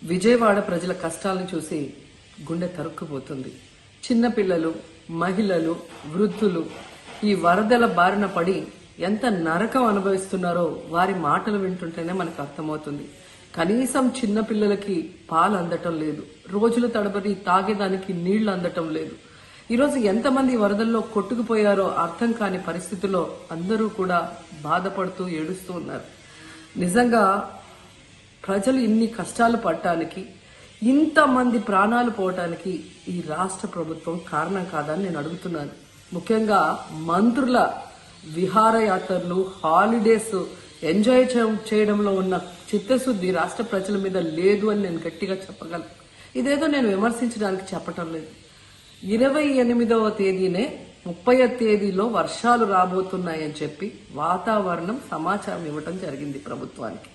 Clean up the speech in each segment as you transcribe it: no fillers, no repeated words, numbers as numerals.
విజయవాడ ప్రజల కష్టాలను చూసి గుండె తరుక్కుపోతుంది. చిన్నపిల్లలు, మహిళలు, వృద్ధులు ఈ వరదల బారిన పడి ఎంత నరకం అనుభవిస్తున్నారో వారి మాటలు వింటుంటేనే మనకు అర్థమవుతుంది. కనీసం చిన్నపిల్లలకి పాలు అందటం లేదు, రోజుల తడబడి తాగేదానికి నీళ్లు అందటం లేదు. ఈరోజు ఎంతమంది వరదల్లో కొట్టుకుపోయారో అర్థం కాని పరిస్థితుల్లో అందరూ కూడా బాధపడుతూ ఏడుస్తూ ఉన్నారు. నిజంగా ప్రజలు ఇన్ని కష్టాలు పడటానికి, ఇంతమంది ప్రాణాలు పోవటానికి ఈ రాష్ట్ర ప్రభుత్వం కారణం కాదని నేను అడుగుతున్నాను. ముఖ్యంగా మంత్రుల విహారయాత్రలు, హాలిడేస్ ఎంజాయ్ చేయడంలో ఉన్న చిత్తశుద్ధి రాష్ట్ర ప్రజల మీద లేదు అని నేను గట్టిగా చెప్పగలను. ఇదేదో నేను విమర్శించడానికి చెప్పటం లేదు. 28వ తేదీనే 30వ తేదీలో వర్షాలు రాబోతున్నాయని చెప్పి వాతావరణం సమాచారం ఇవ్వటం జరిగింది ప్రభుత్వానికి.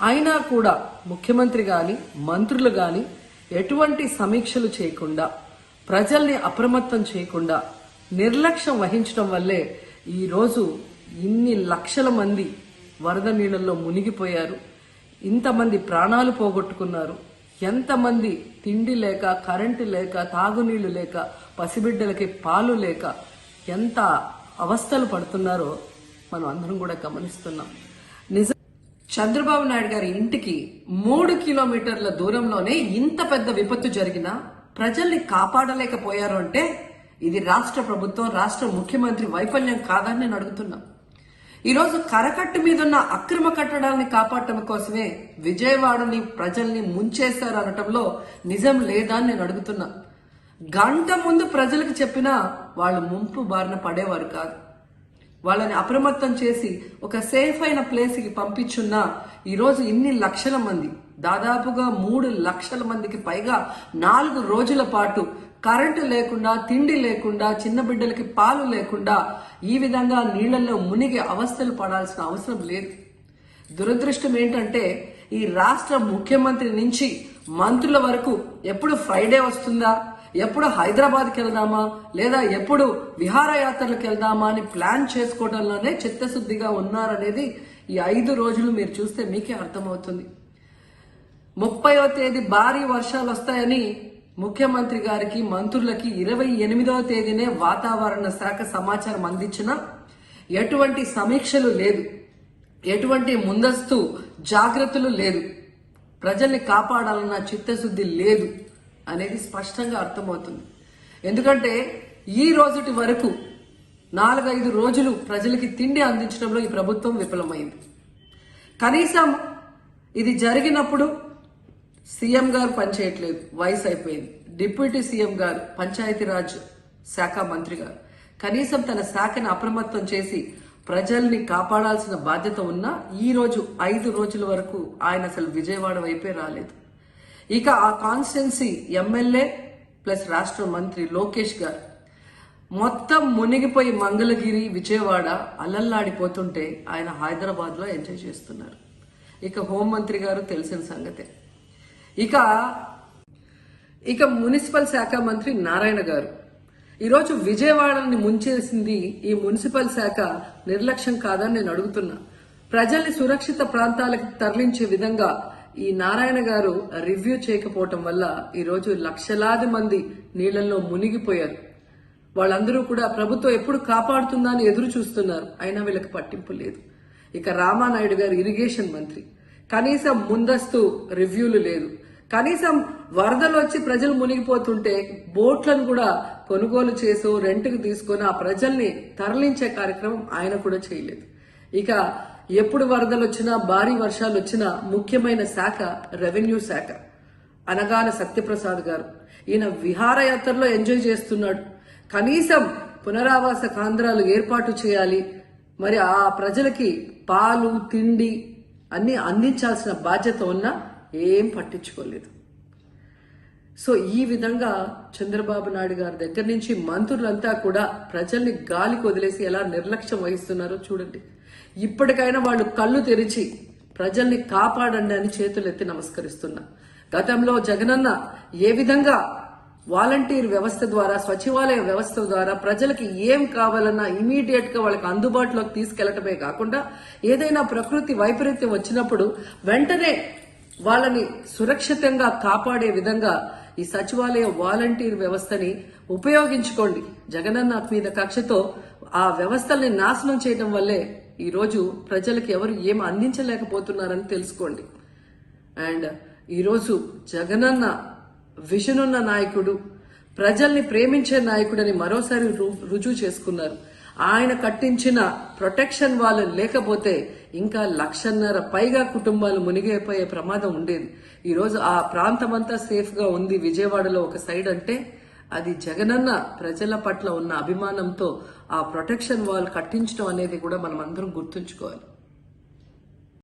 అయినా కూడా ముఖ్యమంత్రి గాని, మంత్రులు గాని ఎటువంటి సమీక్షలు చేయకుండా, ప్రజల్ని అప్రమత్తం చేయకుండా నిర్లక్ష్యం వహించడం వల్లే ఈరోజు ఇన్ని లక్షల మంది వరద నీళ్ళల్లో మునిగిపోయారు. ఇంతమంది ప్రాణాలు పోగొట్టుకున్నారు. ఎంతమంది తిండి లేక, కరెంటు లేక, తాగునీళ్లు లేక, పసిబిడ్డలకి పాలు లేక ఎంత అవస్థలు పడుతున్నారో మనం అందరం కూడా గమనిస్తున్నాం. చంద్రబాబు నాయుడు గారి ఇంటికి 3 కిలోమీటర్ల దూరంలోనే ఇంత పెద్ద విపత్తు జరిగినా ప్రజల్ని కాపాడలేకపోయారు అంటే ఇది రాష్ట్ర ప్రభుత్వం, రాష్ట్ర ముఖ్యమంత్రి వైఫల్యం కాదని నేను అడుగుతున్నా. ఈరోజు కరకట్టు మీదున్న అక్రమ కట్టడాలని కాపాడటం కోసమే విజయవాడని ప్రజల్ని ముంచేశారు అనటంలో నిజం లేదా అని నేను అడుగుతున్నా. గంట ముందు ప్రజలకు చెప్పినా వాళ్ళు ముంపు బారిన పడేవారు కాదు. వాళ్ళని అప్రమత్తం చేసి ఒక సేఫ్ అయిన ప్లేస్ కి పంపించున్నా ఈరోజు ఇన్ని లక్షల మంది, దాదాపుగా 3 లక్షల మందికి పైగా 4 రోజుల పాటు కరెంటు లేకుండా, తిండి లేకుండా, చిన్న బిడ్డలకి పాలు లేకుండా ఈ విధంగా నీళ్లలో మునిగి అవస్థలు పడాల్సిన అవసరం లేదు. దురదృష్టం ఏంటంటే ఈ రాష్ట్ర ముఖ్యమంత్రి నుంచి మంత్రుల వరకు ఎప్పుడు ఫ్రైడే వస్తుందా, ఎప్పుడు హైదరాబాద్కి వెళ్దామా, లేదా ఎప్పుడు విహారయాత్రలకు వెళ్దామా అని ప్లాన్ చేసుకోవడంలోనే చిత్తశుద్ధిగా ఉన్నారనేది ఈ 5 రోజులు మీరు చూస్తే మీకే అర్థమవుతుంది. 30వ తేదీ భారీ వర్షాలు వస్తాయని ముఖ్యమంత్రి గారికి, మంత్రులకి 28వ తేదీనే వాతావరణ శాఖ సమాచారం అందించినా ఎటువంటి సమీక్షలు లేదు, ఎటువంటి ముందస్తు జాగ్రత్తలు లేదు, ప్రజల్ని కాపాడాలన్న చిత్తశుద్ధి లేదు అనేది స్పష్టంగా అర్థమవుతుంది. ఎందుకంటే ఈ రోజుటి వరకు 4-5 రోజులు ప్రజలకి తిండి అందించడంలో ఈ ప్రభుత్వం విఫలమైంది. కనీసం ఇది జరిగినప్పుడు సీఎం గారు పనిచేయట్లేదు, వయసు అయిపోయింది. డిప్యూటీ సీఎం గారు, పంచాయతీరాజ్ శాఖ మంత్రి గారు కనీసం తన శాఖను అప్రమత్తం చేసి ప్రజల్ని కాపాడాల్సిన బాధ్యత ఉన్నా ఈ రోజు 5 రోజుల వరకు ఆయన అసలు విజయవాడ వైపే రాలేదు. ఇక ఆ కాన్స్టిట్యున్సీ ఎమ్మెల్యే ప్లస్ రాష్ట్ర మంత్రి లోకేష్ గారు మొత్తం మునిగిపోయి మంగళగిరి, విజయవాడ అలల్లాడిపోతుంటే ఆయన హైదరాబాద్ లో ఎంజాయ్ చేస్తున్నారు. ఇక హోంమంత్రి గారు తెలిసిన సంగతే. ఇక మున్సిపల్ శాఖ మంత్రి నారాయణ గారు ఈరోజు విజయవాడని ముంచేసింది ఈ మున్సిపల్ శాఖ నిర్లక్ష్యం కాదని నేను అడుగుతున్నా. ప్రజల్ని సురక్షిత ప్రాంతాలకు తరలించే విధంగా ఈ నారాయణ గారు రివ్యూ చేయకపోవటం వల్ల ఈరోజు లక్షలాది మంది నీళ్లలో మునిగిపోయారు. వాళ్ళందరూ కూడా ప్రభుత్వం ఎప్పుడు కాపాడుతుందా అని ఎదురు చూస్తున్నారు. అయినా వీళ్ళకి పట్టింపు లేదు. ఇక రామానాయుడు గారు ఇరిగేషన్ మంత్రి, కనీసం ముందస్తు రివ్యూలు లేదు. కనీసం వరదలు వచ్చి ప్రజలు మునిగిపోతుంటే బోట్లను కూడా కొనుగోలు చేసో రెంట్కి తీసుకొని ఆ ప్రజల్ని తరలించే కార్యక్రమం ఆయన కూడా చేయలేదు. ఇక ఎప్పుడు వరదలు వచ్చినా, భారీ వర్షాలు వచ్చినా ముఖ్యమైన శాఖ రెవెన్యూ శాఖ. అనగాన సత్యప్రసాద్ గారు ఈయన విహారయాత్రలో ఎంజాయ్ చేస్తున్నాడు. కనీసం పునరావాస కేంద్రాలు ఏర్పాటు చేయాలి, మరి ఆ ప్రజలకి పాలు, తిండి అన్ని అందించాల్సిన బాధ్యత ఉన్నా ఏం పట్టించుకోలేదు. సో ఈ విధంగా చంద్రబాబు నాయుడు గారి దగ్గర నుంచి మంత్రులంతా కూడా ప్రజల్ని గాలికి వదిలేసి ఎలా నిర్లక్ష్యం వహిస్తున్నారో చూడండి. ఇప్పటికైనా వాళ్ళు కళ్ళు తెరిచి ప్రజల్ని కాపాడండి అని చేతులెత్తి నమస్కరిస్తున్నా. గతంలో జగనన్న ఏ విధంగా వాలంటీర్ వ్యవస్థ ద్వారా, సచివాలయ వ్యవస్థ ద్వారా ప్రజలకి ఏం కావాలన్నా ఇమీడియట్ గా వాళ్ళకి అందుబాటులోకి తీసుకెళ్లటమే కాకుండా ఏదైనా ప్రకృతి వైపరీత్యం వచ్చినప్పుడు వెంటనే వాళ్ళని సురక్షితంగా కాపాడే విధంగా ఈ సచివాలయ వాలంటీర్ వ్యవస్థని ఉపయోగించుకోండి. జగనన్న మీద కక్షతో ఆ వ్యవస్థల్ని నాశనం చేయడం వల్లే ఈ రోజు ప్రజలకు ఎవరు ఏం అందించలేకపోతున్నారని తెలుసుకోండి. అండ్ ఈరోజు జగనన్న విజన్ ఉన్న నాయకుడు, ప్రజల్ని ప్రేమించే నాయకుడని మరోసారి రుజువు చేసుకున్నారు. ఆయన కట్టించిన ప్రొటెక్షన్ వాళ్ళు లేకపోతే ఇంకా 1,50,000 పైగా కుటుంబాలు మునిగిపోయే ప్రమాదం ఉండేది. ఈరోజు ఆ ప్రాంతమంతా సేఫ్ గా ఉంది విజయవాడలో ఒక సైడ్ అంటే అది జగనన్న ప్రజల పట్ల ఉన్న అభిమానంతో ఆ ప్రొటెక్షన్ వాల్ కట్టించడం అనేది కూడా మనం అందరం గుర్తుంచుకోవాలి.